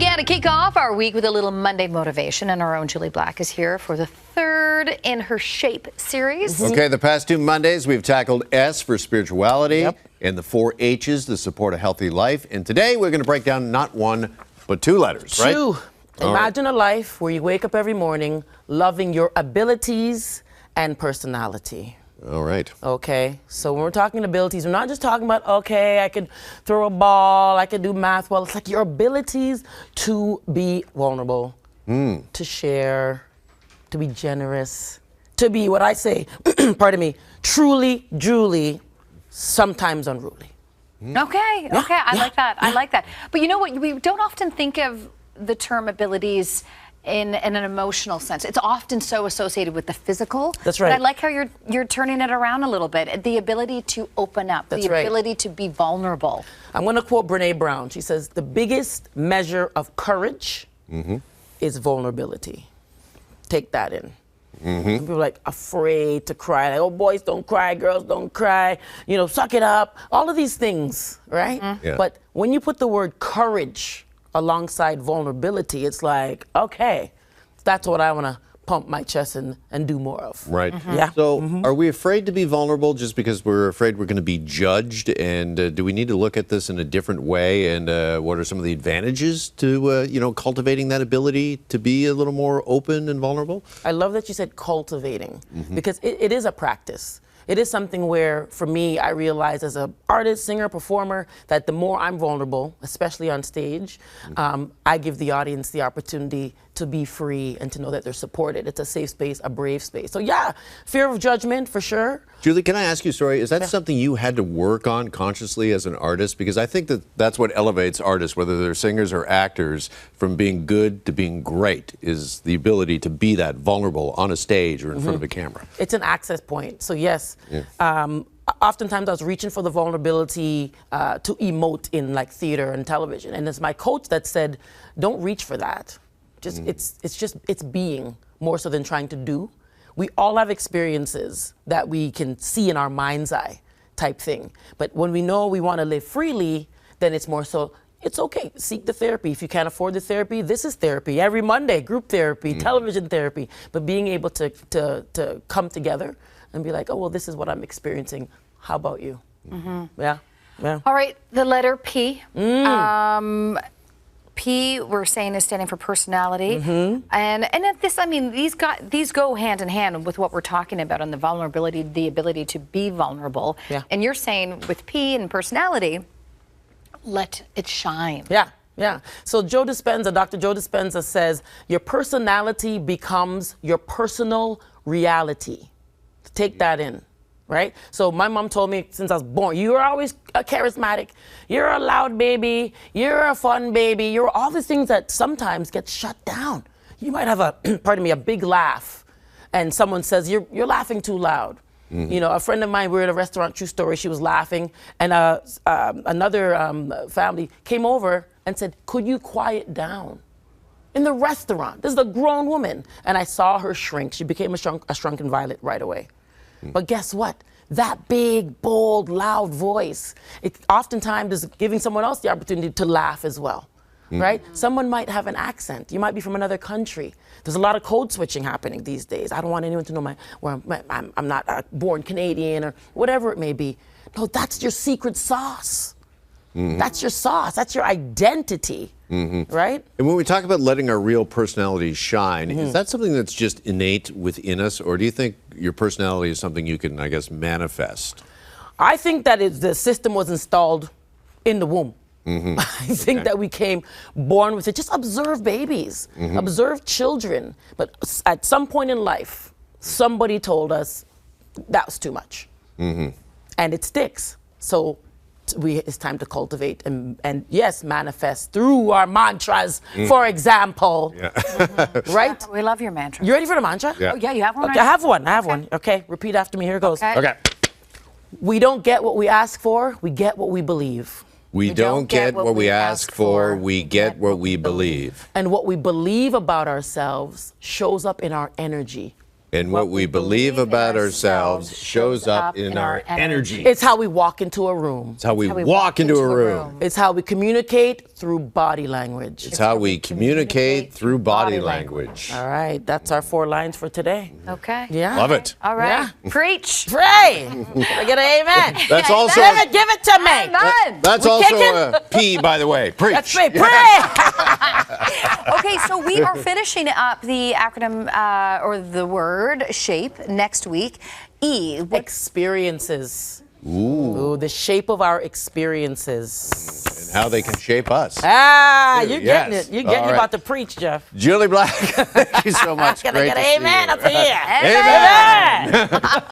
again to kick off our week with a little Monday motivation, and our own Jully Black is here for the third in her S.H.A.P.E series. Okay, the past 2 Mondays we've tackled S for spirituality and the 4 H's to support a healthy life. And today we're going to break down not 1, but 2 letters, right? 2. Imagine a life where you wake up every morning loving your abilities and personality. All right. Okay, so when we're talking abilities, we're not just talking about, okay, I could throw a ball, I could do math well. It's like your abilities to be vulnerable, to share, to be generous, to be what I say, pardon me, truly, Jully, sometimes unruly. Okay, I like that. I like that. But you know what? We don't often think of the term abilities in an emotional sense. It's often so associated with the physical. That's right. But I like how you're turning it around a little bit. The ability to open up, the ability to be vulnerable. I'm going to quote Brene Brown. She says, the biggest measure of courage is vulnerability. Take that in. People are like afraid to cry. Like, oh, boys don't cry, girls don't cry. You know, suck it up. All of these things, right? Yeah. But when you put the word courage alongside vulnerability, it's like, okay, that's what I want to pump my chest and do more of. Right. Yeah. So are we afraid to be vulnerable just because we're afraid we're going to be judged? And do we need to look at this in a different way? And what are some of the advantages to, cultivating that ability to be a little more open and vulnerable? I love that you said cultivating, because it is a practice. It is something where, for me, I realize as an artist, singer, performer, that the more I'm vulnerable, especially on stage, I give the audience the opportunity to be free and to know that they're supported. It's a safe space, a brave space. So yeah, fear of judgment for sure. Jully, can I ask you, is that something you had to work on consciously as an artist? Because I think that's what elevates artists, whether they're singers or actors, from being good to being great, is the ability to be that vulnerable on a stage or in front of a camera. It's an access point. So yes, oftentimes I was reaching for the vulnerability to emote in like theater and television. And it's my coach that said, don't reach for that. It's being more so than trying to do. We all have experiences that we can see in our mind's eye type thing. But when we know we want to live freely, then it's more so, it's okay, seek the therapy. If you can't afford the therapy, this is therapy. Every Monday, group therapy, television therapy. But being able to come together and be like, oh, well, this is what I'm experiencing. How about you? Yeah. All right, the letter P. P, we're saying, is standing for personality, and at this, I mean, these go hand in hand with what we're talking about on the vulnerability, the ability to be vulnerable. Yeah. And you're saying with P and personality, let it shine. Yeah. So Dr. Joe Dispenza says, your personality becomes your personal reality. Take that in. Right? So my mom told me since I was born, you are always charismatic, you're a loud baby, you're a fun baby, you're all the things that sometimes get shut down. You might have a big laugh, and someone says, you're laughing too loud. You know, a friend of mine, we were at a restaurant, true story, she was laughing, and another family came over and said, could you quiet down? In the restaurant, this is a grown woman, and I saw her shrink. She became a shrunken violet right away. But guess what? That big, bold, loud voice, it oftentimes is giving someone else the opportunity to laugh as well, right? Someone might have an accent. You might be from another country. There's a lot of code switching happening these days. I don't want anyone to know I'm not born Canadian or whatever it may be. No, that's your secret sauce. That's your sauce. That's your identity, right? And when we talk about letting our real personalities shine, is that something that's just innate within us, or do you think your personality is something you can, I guess, manifest? I think that the system was installed in the womb. I think that we came born with it. Just observe babies, observe children. But at some point in life, somebody told us that was too much. And it sticks. So it's time to cultivate and yes, manifest through our mantras, for example. Right? We love your mantra. You ready for the mantra? Oh, yeah, you have one? Okay, I have one. Okay, repeat after me. Here it goes. Okay. We don't get what we ask for, we get what we believe. We don't get what we ask for, we get what we believe. And what we believe about ourselves shows up in our energy. And what we believe about ourselves shows up in our energy. It's how we walk into a room. It's how we walk into a room. It's how we communicate through body language. It's how we communicate through body language. All right, that's our 4 lines for today. Okay. Yeah. Love it. All right. Yeah. Preach. Pray. Can I get an amen? That's also Give it to me. Amen. that's We also kicking? a P, by the way. Preach. That's me. Pray. Okay, so we are finishing up the acronym or the word SHAPE next week. E. Experiences. Ooh, the shape of our experiences. And how they can shape us. You're getting Yes. it. You're getting All right. about to preach, Jeff. Jully Black, thank you so much. Can I Great get to an see amen you. up here? Amen. Amen.